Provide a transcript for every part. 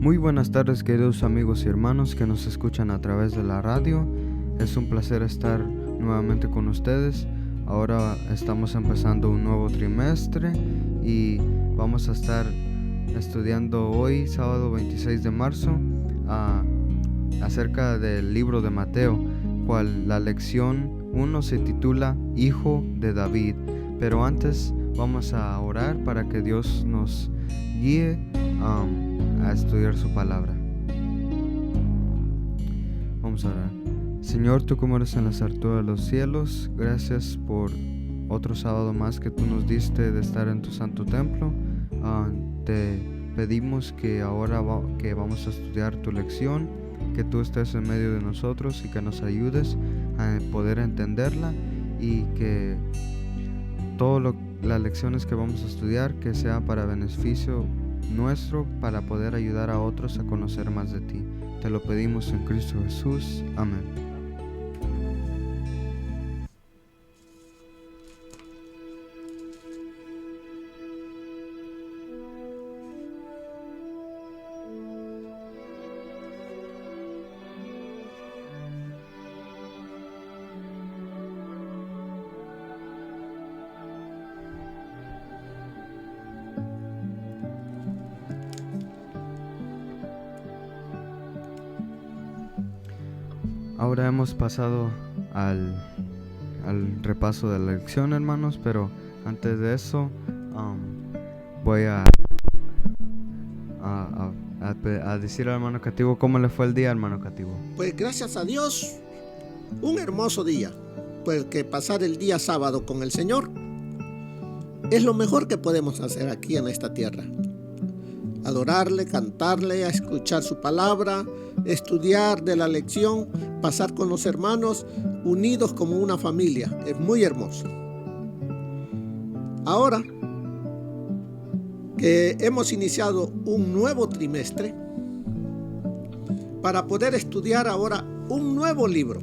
Muy buenas tardes, queridos amigos y hermanos que nos escuchan a través de la radio. Es un placer estar nuevamente con ustedes. Ahora estamos empezando un nuevo trimestre y vamos a estar estudiando hoy, sábado 26 de marzo, acerca del libro de Mateo, cual la lección 1 se titula Hijo de David. Pero antes vamos a orar para que Dios nos guíe a estudiar su palabra. Vamos a orar. Señor, tú como eres en las alturas de los cielos, gracias por otro sábado más que tú nos diste de estar en tu santo templo. Te pedimos que ahora que vamos a estudiar tu lección, que tú estés en medio de nosotros y que nos ayudes a poder entenderla, y que todas las lecciones que vamos a estudiar que sea para beneficio nuestro, para poder ayudar a otros a conocer más de ti. Te lo pedimos en Cristo Jesús. Amén. Ahora hemos pasado al repaso de la lección, hermanos, pero antes de eso voy a decir al hermano Cativo cómo le fue el día, hermano Cativo. Pues gracias a Dios, un hermoso día, pues que pasar el día sábado con el Señor es lo mejor que podemos hacer aquí en esta tierra. Adorarle, cantarle, a escuchar su palabra, estudiar de la lección, pasar con los hermanos unidos como una familia. Es muy hermoso. Ahora que hemos iniciado un nuevo trimestre, para poder estudiar ahora un nuevo libro,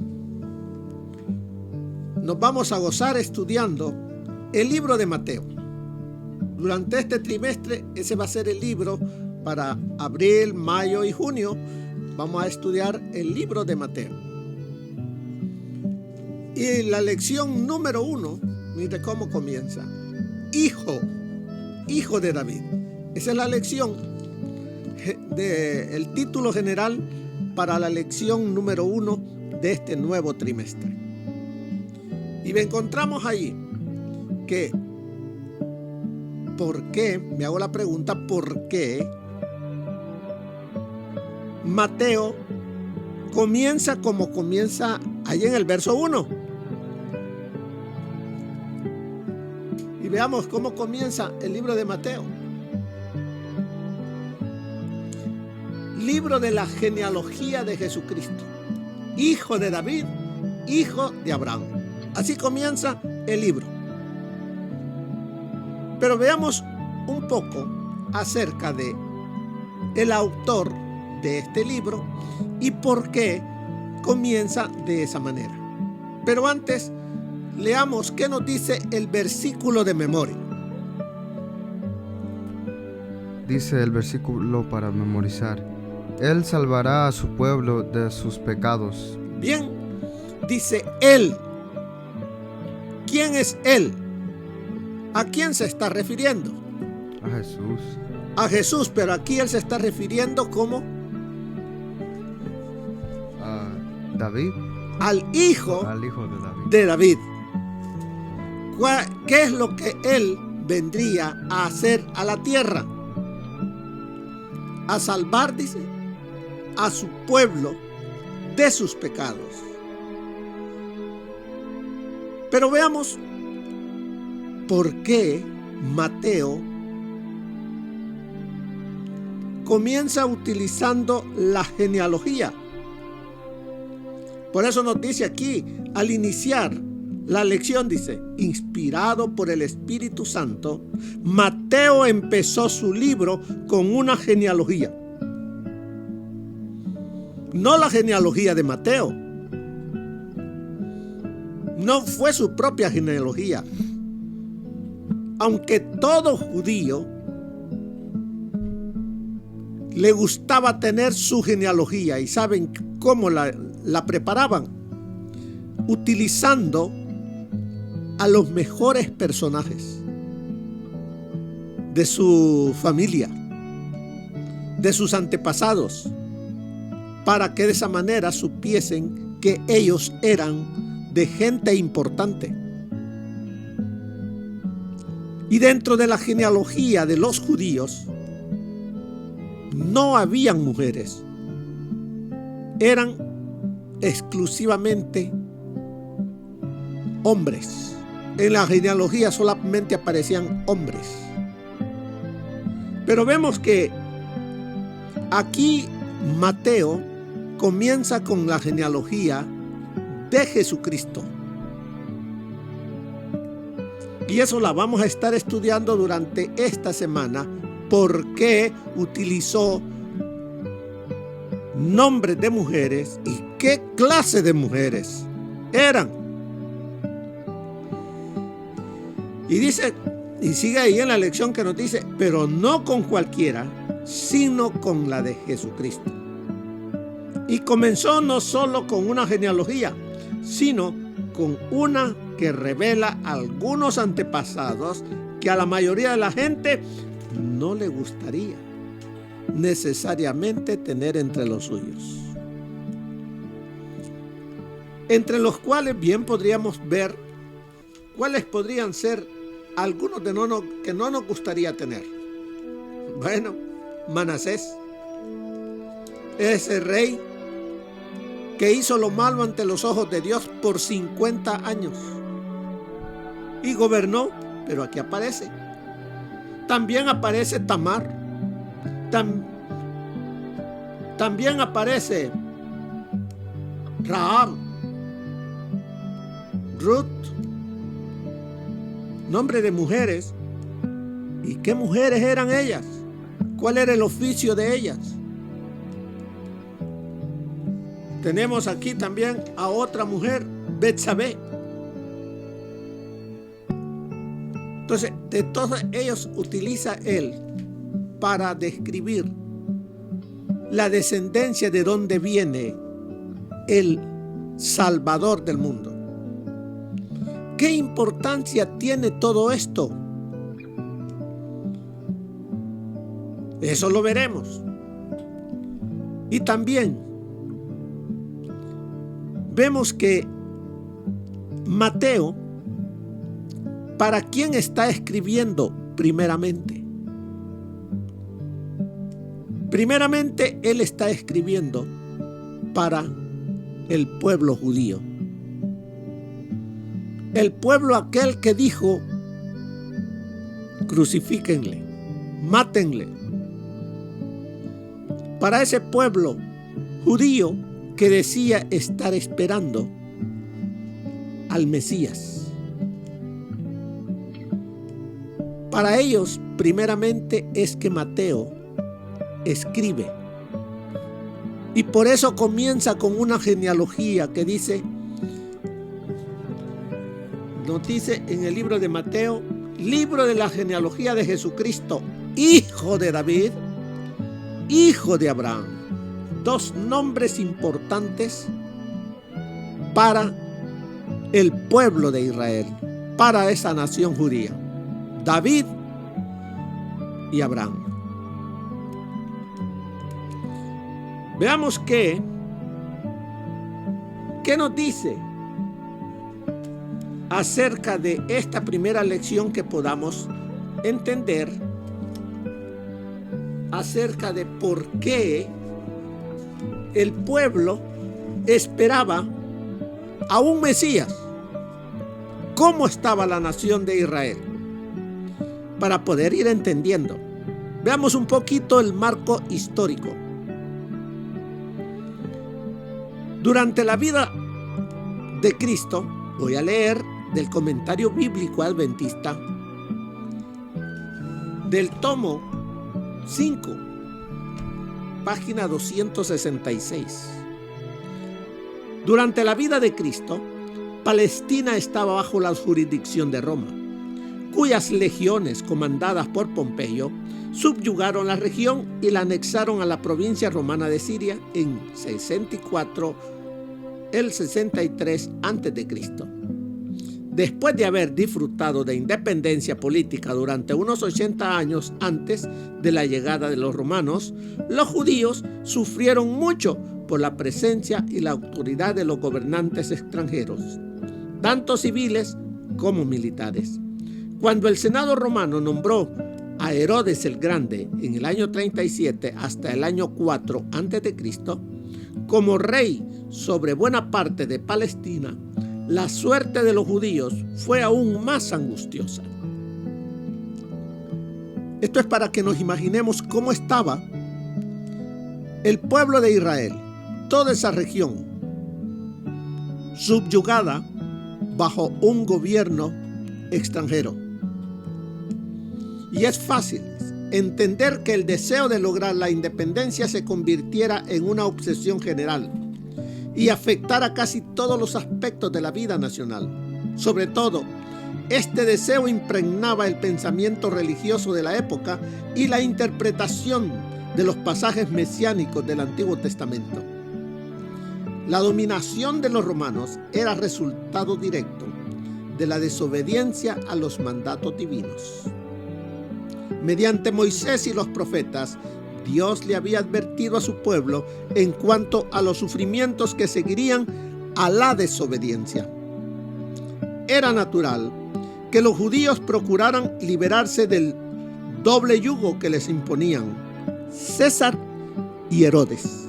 nos vamos a gozar estudiando el libro de Mateo. Durante este trimestre, ese va a ser el libro para abril, mayo y junio. Vamos a estudiar el libro de Mateo. Y la lección número 1, mire cómo comienza. Hijo de David. Esa es la lección, el título general para la lección número 1 de este nuevo trimestre. Y encontramos ahí que ¿por qué? Me hago la pregunta, ¿por qué Mateo comienza como comienza ahí en el verso 1? Y veamos cómo comienza el libro de Mateo. Libro de la genealogía de Jesucristo, hijo de David, hijo de Abraham. Así comienza el libro. Pero veamos un poco acerca de el autor de este libro y por qué comienza de esa manera. Pero antes, leamos qué nos dice el versículo de memoria. Dice el versículo para memorizar: Él salvará a su pueblo de sus pecados. Bien, dice Él. ¿Quién es Él? ¿A quién se está refiriendo? A Jesús. A Jesús, pero aquí Él se está refiriendo como a David. Al hijo de David. ¿Qué es lo que Él vendría a hacer a la tierra? A salvar, dice, a su pueblo de sus pecados. Pero veamos por qué Mateo comienza utilizando la genealogía. Por eso nos dice aquí, al iniciar la lección, dice, inspirado por el Espíritu Santo, Mateo empezó su libro con una genealogía. No la genealogía de Mateo. No fue su propia genealogía. Aunque todo judío le gustaba tener su genealogía. ¿Y saben cómo la preparaban? Utilizando a los mejores personajes de su familia, de sus antepasados, para que de esa manera supiesen que ellos eran de gente importante. Y dentro de la genealogía de los judíos no habían mujeres, eran exclusivamente hombres. En la genealogía solamente aparecían hombres. Pero vemos que aquí Mateo comienza con la genealogía de Jesucristo. Y eso la vamos a estar estudiando durante esta semana. ¿Por qué utilizó nombres de mujeres y qué clase de mujeres eran? Y dice, y sigue ahí en la lección que nos dice, pero no con cualquiera, sino con la de Jesucristo. Y comenzó no solo con una genealogía, sino con una que revela algunos antepasados que a la mayoría de la gente no le gustaría necesariamente tener entre los suyos. Entre los cuales bien podríamos ver cuáles podrían ser algunos que no nos gustaría tener. Bueno, Manasés, ese rey que hizo lo malo ante los ojos de Dios por 50 años y gobernó, pero aquí aparece. También aparece Tamar, también aparece Rahab, Ruth, nombre de mujeres. ¿Y qué mujeres eran ellas? ¿Cuál era el oficio de ellas? Tenemos aquí también a otra mujer, Betsabé. Entonces, de todos ellos utiliza él para describir la descendencia de donde viene el Salvador del mundo. ¿Qué importancia tiene todo esto? Eso lo veremos. Y también vemos que Mateo, ¿para quién está escribiendo primeramente? Primeramente, él está escribiendo para el pueblo judío. El pueblo aquel que dijo, crucifíquenle, mátenle. Para ese pueblo judío que decía estar esperando al Mesías. Para ellos, primeramente, es que Mateo escribe. Y por eso comienza con una genealogía que dice, nos dice en el libro de Mateo, libro de la genealogía de Jesucristo, hijo de David, hijo de Abraham. Dos nombres importantes para el pueblo de Israel, para esa nación judía. David y Abraham. Veamos qué nos dice acerca de esta primera lección que podamos entender acerca de por qué el pueblo esperaba a un Mesías. ¿Cómo estaba la nación de Israel? Para poder ir entendiendo. Veamos un poquito el marco histórico. Durante la vida de Cristo, voy a leer del comentario bíblico adventista del tomo 5, página 266. Durante la vida de Cristo, Palestina estaba bajo la jurisdicción de Roma. cuyas legiones, comandadas por Pompeyo, subyugaron la región y la anexaron a la provincia romana de Siria en el 63 a.C. Después de haber disfrutado de independencia política durante unos 80 años antes de la llegada de los romanos, los judíos sufrieron mucho por la presencia y la autoridad de los gobernantes extranjeros, tanto civiles como militares. Cuando el Senado romano nombró a Herodes el Grande en el año 37 hasta el año 4 a.C. como rey sobre buena parte de Palestina, la suerte de los judíos fue aún más angustiosa. Esto es para que nos imaginemos cómo estaba el pueblo de Israel, toda esa región, subyugada bajo un gobierno extranjero. Y es fácil entender que el deseo de lograr la independencia se convirtiera en una obsesión general y afectara casi todos los aspectos de la vida nacional. Sobre todo, este deseo impregnaba el pensamiento religioso de la época y la interpretación de los pasajes mesiánicos del Antiguo Testamento. La dominación de los romanos era resultado directo de la desobediencia a los mandatos divinos. Mediante Moisés y los profetas, Dios le había advertido a su pueblo en cuanto a los sufrimientos que seguirían a la desobediencia. Era natural que los judíos procuraran liberarse del doble yugo que les imponían César y Herodes.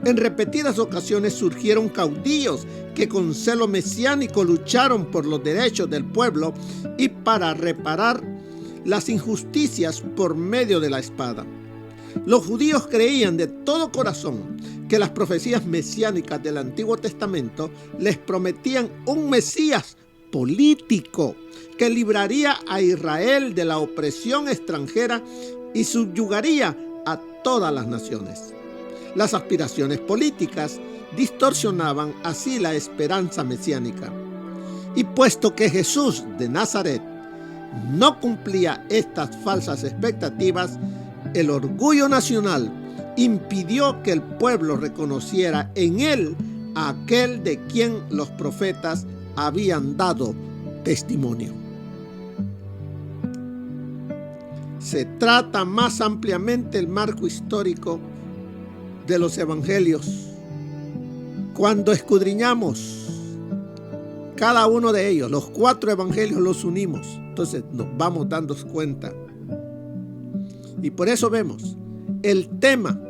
En repetidas ocasiones surgieron caudillos que con celo mesiánico lucharon por los derechos del pueblo y para reparar las injusticias por medio de la espada. Los judíos creían de todo corazón que las profecías mesiánicas del Antiguo Testamento les prometían un Mesías político que libraría a Israel de la opresión extranjera y subyugaría a todas las naciones. Las aspiraciones políticas distorsionaban así la esperanza mesiánica. Y puesto que Jesús de Nazaret no cumplía estas falsas expectativas, el orgullo nacional impidió que el pueblo reconociera en él a aquel de quien los profetas habían dado testimonio. Se trata más ampliamente el marco histórico de los evangelios. Cuando escudriñamos cada uno de ellos, los 4 evangelios los unimos, entonces nos vamos dando cuenta. Y por eso vemos el tema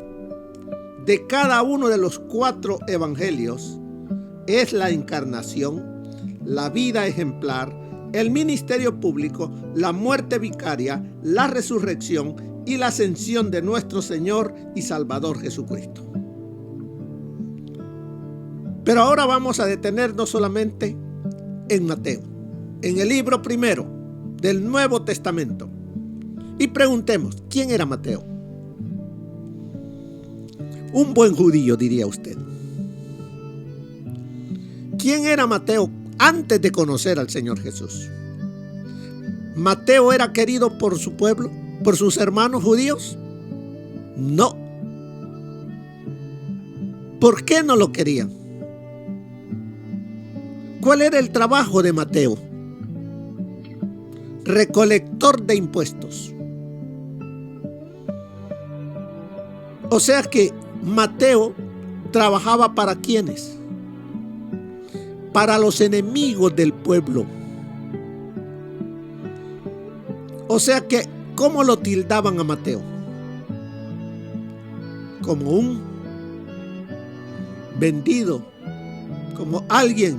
de cada uno de los 4 evangelios es la encarnación, la vida ejemplar, el ministerio público, la muerte vicaria, la resurrección y la ascensión de nuestro Señor y Salvador Jesucristo. Pero ahora vamos a detenernos solamente en Mateo, en el libro primero del Nuevo Testamento. Y preguntemos, ¿quién era Mateo? Un buen judío, diría usted. ¿Quién era Mateo antes de conocer al Señor Jesús? ¿Mateo era querido por su pueblo, por sus hermanos judíos? No. ¿Por qué no lo querían? ¿Cuál era el trabajo de Mateo? Recolector de impuestos. O sea que Mateo trabajaba ¿para quiénes? Para los enemigos del pueblo. O sea que, ¿cómo lo tildaban a Mateo? Como un vendido, como alguien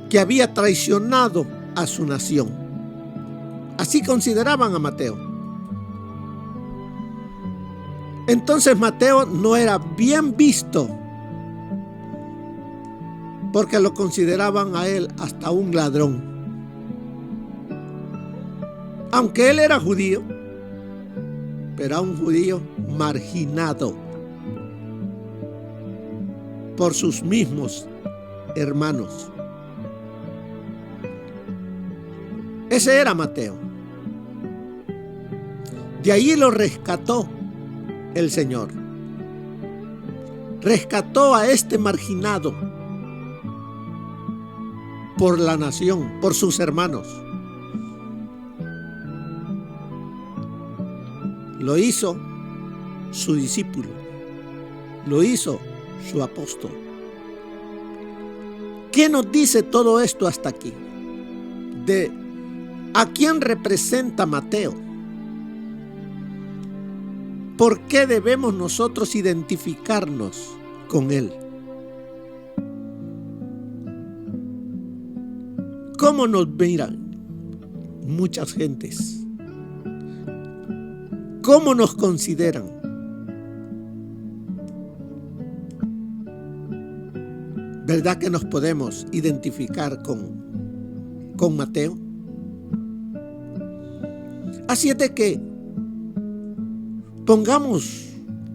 que había traicionado a su nación. Así consideraban a Mateo. Entonces Mateo no era bien visto porque lo consideraban a él hasta un ladrón. Aunque él era judío, pero era un judío marginado por sus mismos hermanos. Ese era Mateo. De ahí lo rescató el Señor. Rescató a este marginado por la nación, por sus hermanos. Lo hizo su discípulo, lo hizo su apóstol. ¿Qué nos dice todo esto hasta aquí? De ¿a quién representa Mateo? ¿Por qué debemos nosotros identificarnos con él? ¿Cómo nos miran muchas gentes? ¿Cómo nos consideran? ¿Verdad que nos podemos identificar con Mateo? Así es de que pongamos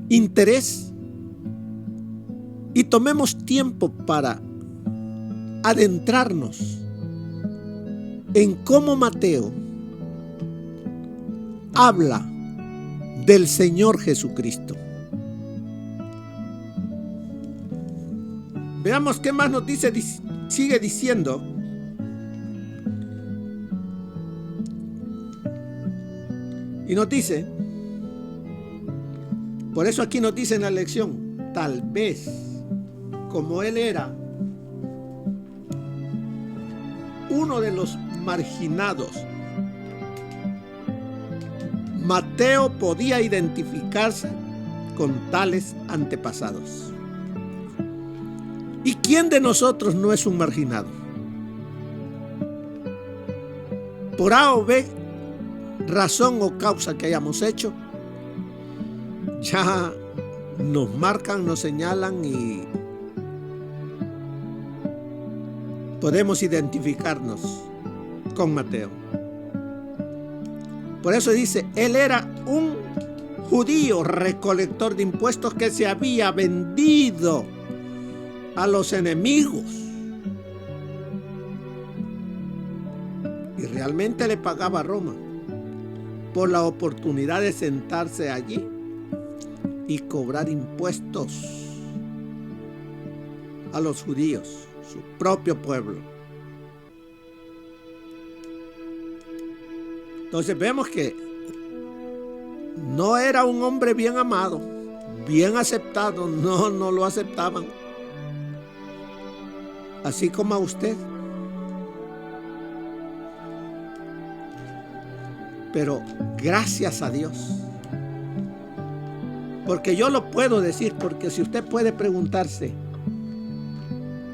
interés y tomemos tiempo para adentrarnos en cómo Mateo habla del Señor Jesucristo. Veamos qué más nos dice, sigue diciendo. Y nos dice, por eso aquí nos dice en la lección, tal vez como él era uno de los marginados, Mateo podía identificarse con tales antepasados. ¿Y quién de nosotros no es un marginado? Por A o B razón o causa que hayamos hecho, ya nos marcan, nos señalan y podemos identificarnos con Mateo. Por eso dice, él era un judío recolector de impuestos que se había vendido a los enemigos. Y realmente le pagaba a Roma por la oportunidad de sentarse allí y cobrar impuestos a los judíos, su propio pueblo. Entonces vemos que no era un hombre bien amado, bien aceptado, no lo aceptaban. Así como a usted. Pero gracias a Dios. Porque yo lo puedo decir, porque si usted puede preguntarse,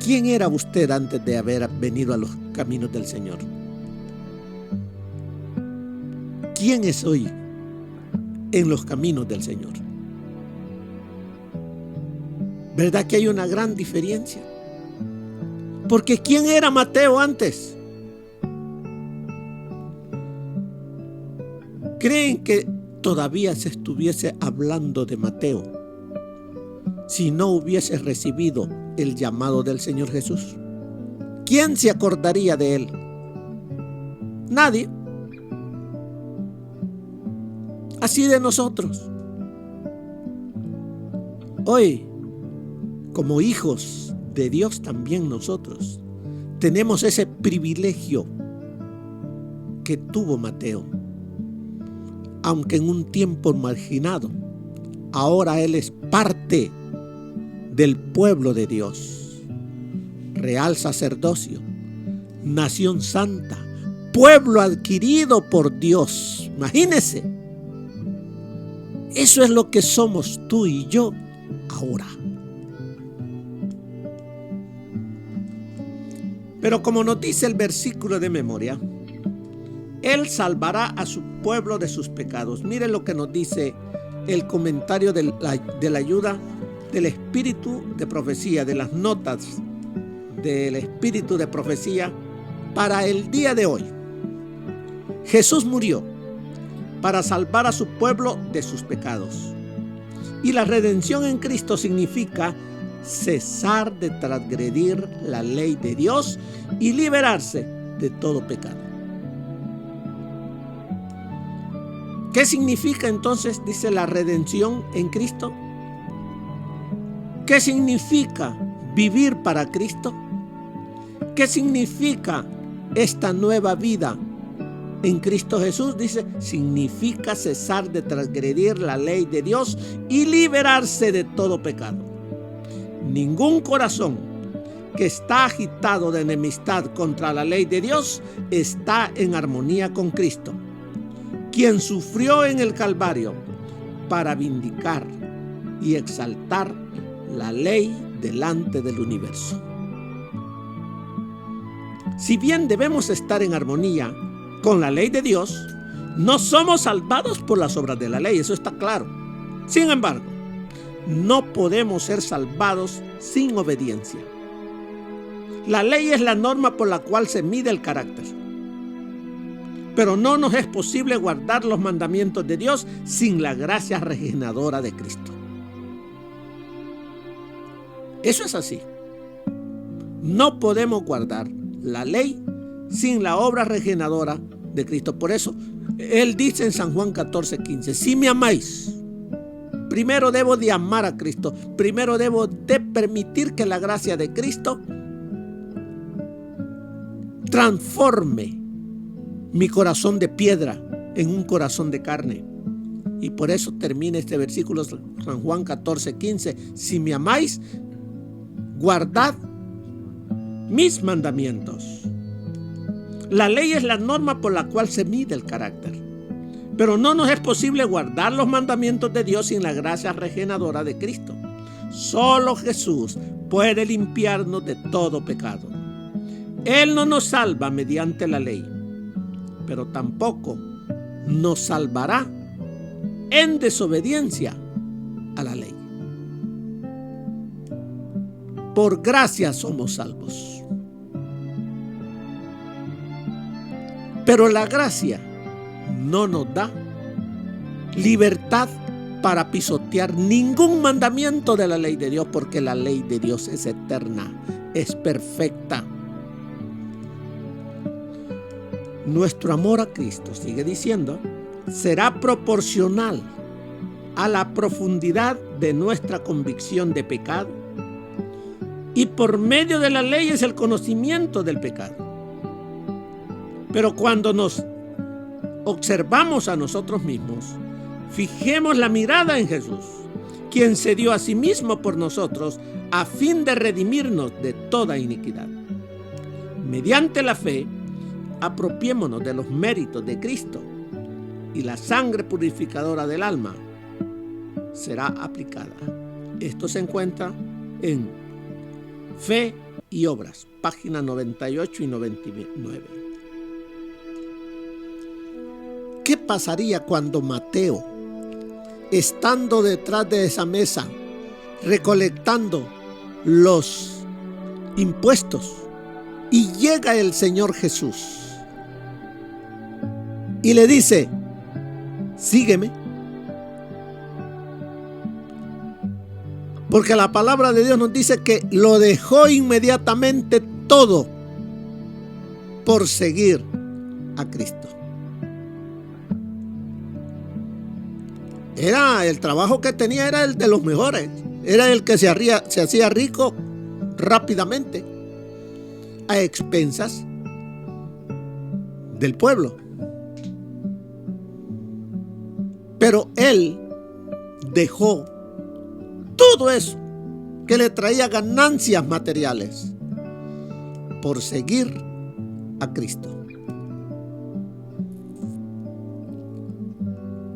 ¿quién era usted antes de haber venido a los caminos del Señor? ¿Quién es hoy en los caminos del Señor? ¿Verdad que hay una gran diferencia? Porque ¿quién era Mateo antes? ¿Creen que todavía se estuviese hablando de Mateo si no hubiese recibido el llamado del Señor Jesús? ¿Quién se acordaría de él? Nadie. Así de nosotros. Hoy, como hijos de Dios, también nosotros tenemos ese privilegio que tuvo Mateo. Aunque en un tiempo marginado, ahora él es parte del pueblo de Dios. Real sacerdocio, nación santa, pueblo adquirido por Dios. Imagínense. Eso es lo que somos tú y yo ahora. Pero como nos dice el versículo de memoria, Él salvará a su pueblo de sus pecados. Miren lo que nos dice el comentario de la ayuda del espíritu de profecía, de las notas del espíritu de profecía para el día de hoy. Jesús murió para salvar a su pueblo de sus pecados. Y la redención en Cristo significa cesar de transgredir la ley de Dios y liberarse de todo pecado. ¿Qué significa entonces, dice, la redención en Cristo? ¿Qué significa vivir para Cristo? ¿Qué significa esta nueva vida en Cristo Jesús? Dice, significa cesar de transgredir la ley de Dios y liberarse de todo pecado. Ningún corazón que está agitado de enemistad contra la ley de Dios está en armonía con Cristo, quien sufrió en el Calvario para vindicar y exaltar la ley delante del universo. Si bien debemos estar en armonía con la ley de Dios, no somos salvados por las obras de la ley, eso está claro. Sin embargo, no podemos ser salvados sin obediencia. La ley es la norma por la cual se mide el carácter. Pero no nos es posible guardar los mandamientos de Dios sin la gracia regeneradora de Cristo. Eso es así. No podemos guardar la ley sin la obra regeneradora de Cristo. Por eso, Él dice en San Juan 14:15, si me amáis, primero debo de amar a Cristo. Primero debo de permitir que la gracia de Cristo transforme mi corazón de piedra en un corazón de carne. Y por eso termina este versículo, San Juan 14:15. Si me amáis, guardad mis mandamientos. La ley es la norma por la cual se mide el carácter. Pero no nos es posible guardar los mandamientos de Dios sin la gracia regeneradora de Cristo. Solo Jesús puede limpiarnos de todo pecado. Él no nos salva mediante la ley, pero tampoco nos salvará en desobediencia a la ley. Por gracia somos salvos. Pero la gracia no nos da libertad para pisotear ningún mandamiento de la ley de Dios, porque la ley de Dios es eterna, es perfecta. Nuestro amor a Cristo, sigue diciendo, será proporcional a la profundidad de nuestra convicción de pecado, y por medio de la ley es el conocimiento del pecado. Pero cuando nos observamos a nosotros mismos, fijemos la mirada en Jesús, quien se dio a sí mismo por nosotros a fin de redimirnos de toda iniquidad. Mediante la fe, apropiémonos de los méritos de Cristo y la sangre purificadora del alma será aplicada. Esto se encuentra en Fe y Obras, páginas 98 y 99. ¿Qué pasaría cuando Mateo, estando detrás de esa mesa, recolectando los impuestos, y llega el Señor Jesús y le dice, sígueme? Porque la palabra de Dios nos dice que lo dejó inmediatamente todo por seguir a Cristo. El trabajo que tenía era el de los mejores. Era el que se hacía rico rápidamente, a expensas del pueblo. Pero él dejó todo eso que le traía ganancias materiales por seguir a Cristo.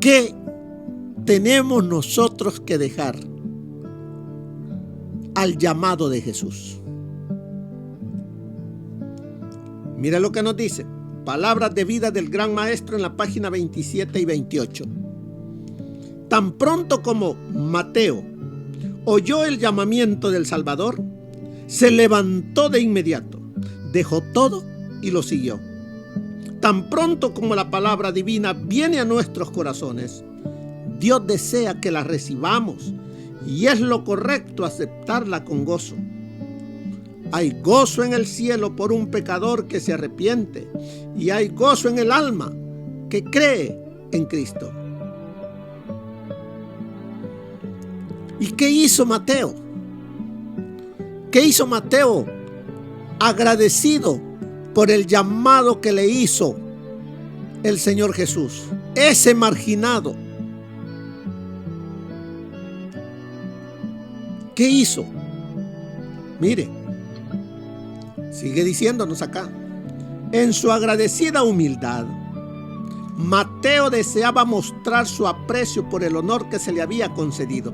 ¿Qué tenemos nosotros que dejar al llamado de Jesús? Mira lo que nos dice Palabras de Vida del Gran Maestro en la página 27 y 28. Tan pronto como Mateo oyó el llamamiento del Salvador, se levantó de inmediato, dejó todo y lo siguió. Tan pronto como la palabra divina viene a nuestros corazones, Dios desea que la recibamos y es lo correcto aceptarla con gozo. Hay gozo en el cielo por un pecador que se arrepiente y hay gozo en el alma que cree en Cristo. ¿Y qué hizo Mateo? ¿Qué hizo Mateo? Agradecido por el llamado que le hizo el Señor Jesús. Ese marginado. ¿Qué hizo? Mire, sigue diciéndonos acá. En su agradecida humildad, Mateo deseaba mostrar su aprecio por el honor que se le había concedido.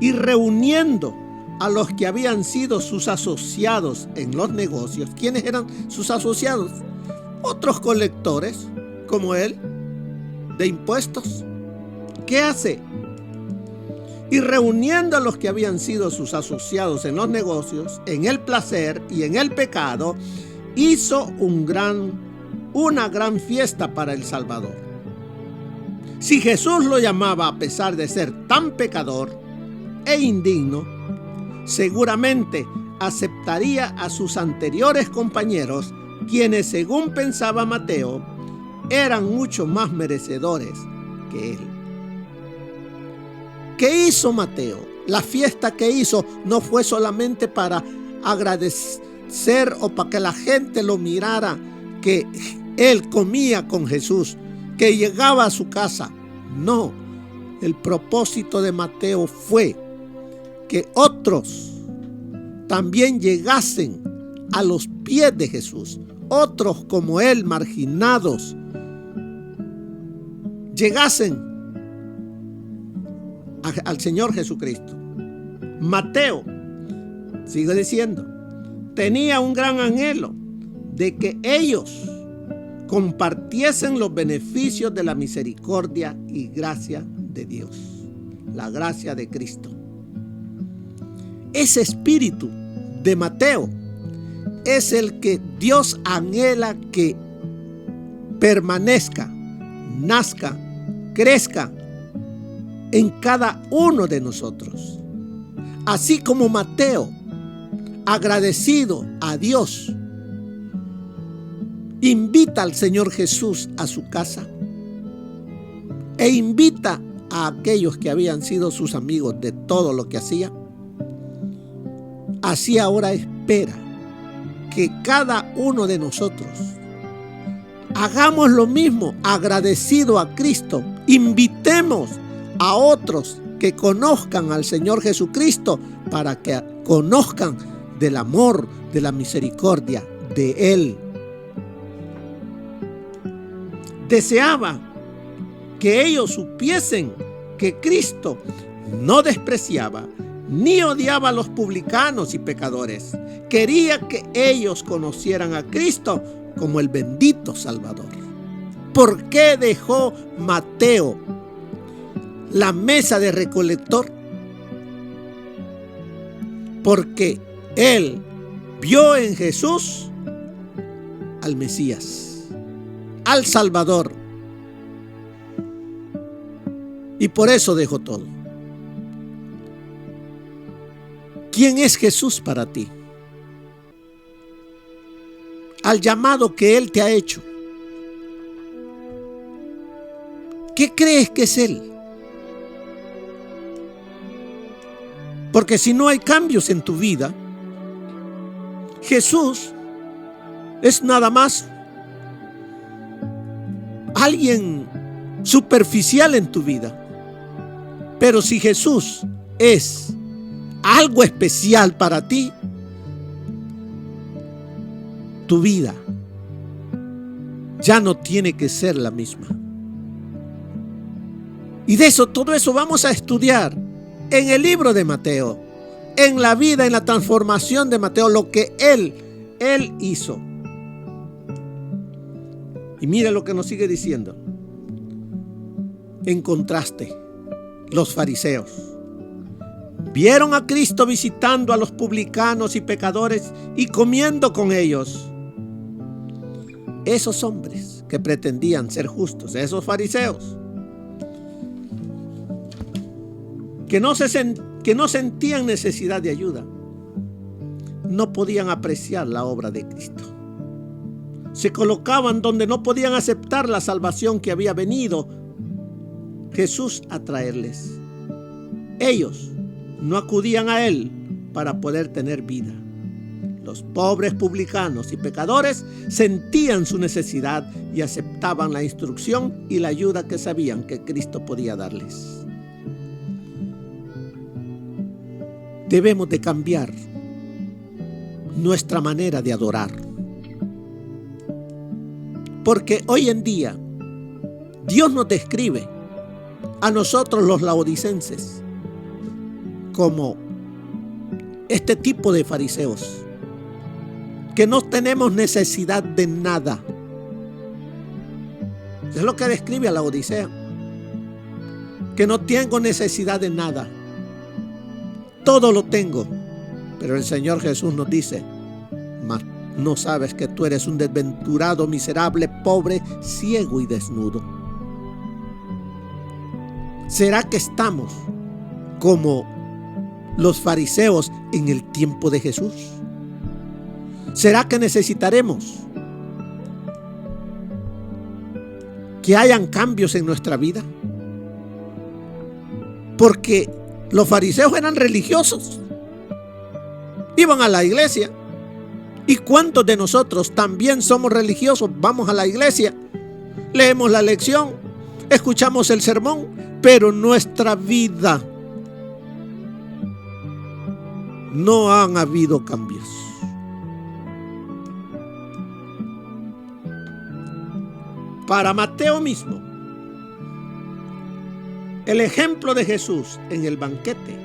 Y reuniendo a los que habían sido sus asociados en los negocios. ¿Quiénes eran sus asociados? Otros colectores, como él, de impuestos. ¿Qué hace? Y reuniendo a los que habían sido sus asociados en los negocios, en el placer y en el pecado, hizo una gran fiesta para el Salvador. Si Jesús lo llamaba a pesar de ser tan pecador e indigno, seguramente aceptaría a sus anteriores compañeros, quienes, según pensaba Mateo, eran mucho más merecedores que él. ¿Qué hizo Mateo? La fiesta que hizo no fue solamente para agradecer o para que la gente lo mirara, que él comía con Jesús, que llegaba a su casa. No, el propósito de Mateo fue que otros también llegasen a los pies de Jesús. Otros como él, marginados, llegasen al Señor Jesucristo. Mateo, sigue diciendo, tenía un gran anhelo de que ellos compartiesen los beneficios de la misericordia y gracia de Dios, la gracia de Cristo. Ese espíritu de Mateo es el que Dios anhela que permanezca, nazca, crezca en cada uno de nosotros. Así como Mateo, agradecido a Dios, invita al Señor Jesús a su casa e invita a aquellos que habían sido sus amigos de todo lo que hacía. Así ahora espera que cada uno de nosotros hagamos lo mismo, agradecido a Cristo. Invitemos a otros que conozcan al Señor Jesucristo para que conozcan del amor, de la misericordia de Él. Deseaba que ellos supiesen que Cristo no despreciaba ni odiaba a los publicanos y pecadores. Quería que ellos conocieran a Cristo como el bendito Salvador. ¿Por qué dejó Mateo la mesa de recolector? Porque él vio en Jesús al Mesías, al Salvador. Y por eso dejó todo. ¿Quién es Jesús para ti? Al llamado que Él te ha hecho. ¿Qué crees que es Él? Porque si no hay cambios en tu vida, Jesús es nada más alguien superficial en tu vida. Pero si Jesús es algo especial para ti, tu vida ya no tiene que ser la misma. Y de eso, todo eso vamos a estudiar en el libro de Mateo, en la vida, en la transformación de Mateo, lo que él hizo. Y mira lo que nos sigue diciendo. En contraste, los fariseos vieron a Cristo visitando a los publicanos y pecadores y comiendo con ellos. Esos hombres que pretendían ser justos, esos fariseos, que no sentían necesidad de ayuda, no podían apreciar la obra de Cristo. Se colocaban donde no podían aceptar la salvación que había venido Jesús a traerles. Ellos no acudían a Él para poder tener vida. Los pobres publicanos y pecadores sentían su necesidad y aceptaban la instrucción y la ayuda que sabían que Cristo podía darles. Debemos de cambiar nuestra manera de adorar. Porque hoy en día Dios nos describe a nosotros los laodicenses como este tipo de fariseos que no tenemos necesidad de nada. Es lo que describe a la Odisea, que no tengo necesidad de nada, todo lo tengo. Pero el Señor Jesús nos dice: mas no sabes que tú eres un desventurado, miserable, pobre, ciego y desnudo. ¿Será que estamos como los fariseos en el tiempo de Jesús? ¿Será que necesitaremos que hayan cambios en nuestra vida? Porque los fariseos eran religiosos, iban a la iglesia. ¿Y cuántos de nosotros también somos religiosos? Vamos a la iglesia, leemos la lección, escuchamos el sermón, pero nuestra vida no han habido cambios. Para Mateo mismo, el ejemplo de Jesús en el banquete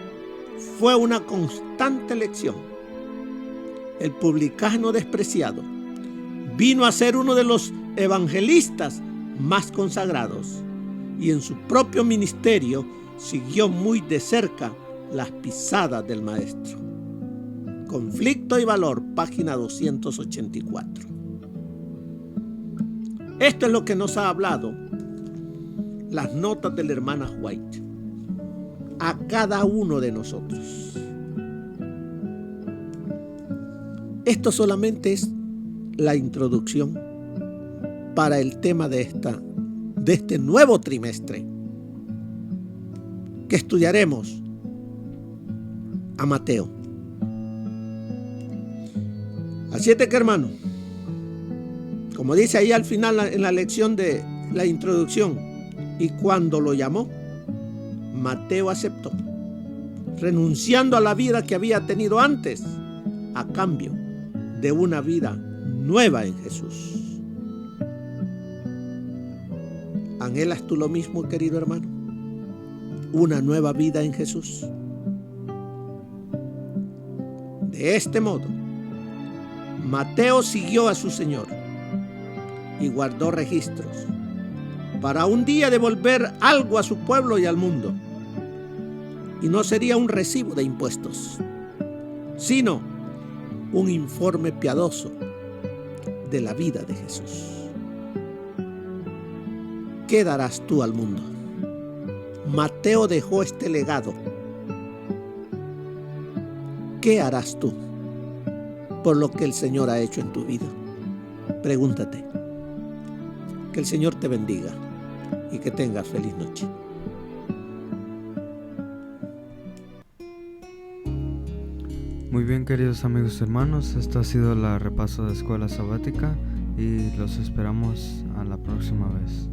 fue una constante lección. El publicano despreciado vino a ser uno de los evangelistas más consagrados y en su propio ministerio siguió muy de cerca las pisadas del Maestro. Conflicto y valor, página 284. Esto es lo que nos ha hablado las notas de la hermana White a cada uno de nosotros. Esto solamente es la introducción para el tema de este nuevo trimestre, que estudiaremos a Mateo. Así es que, hermano, como dice ahí al final en la lección de la introducción, y cuando lo llamó, Mateo aceptó, renunciando a la vida que había tenido antes, a cambio de una vida nueva en Jesús. ¿Anhelas tú lo mismo, querido hermano? ¿Una nueva vida en Jesús? De este modo, Mateo siguió a su Señor y guardó registros para un día devolver algo a su pueblo y al mundo. Y no sería un recibo de impuestos, sino un informe piadoso de la vida de Jesús. ¿Qué darás tú al mundo? Mateo dejó este legado. ¿Qué harás tú por lo que el Señor ha hecho en tu vida? Pregúntate. Que el Señor te bendiga y que tengas feliz noche. Muy bien, queridos amigos y hermanos, esto ha sido la repaso de Escuela Sabática y los esperamos a la próxima vez.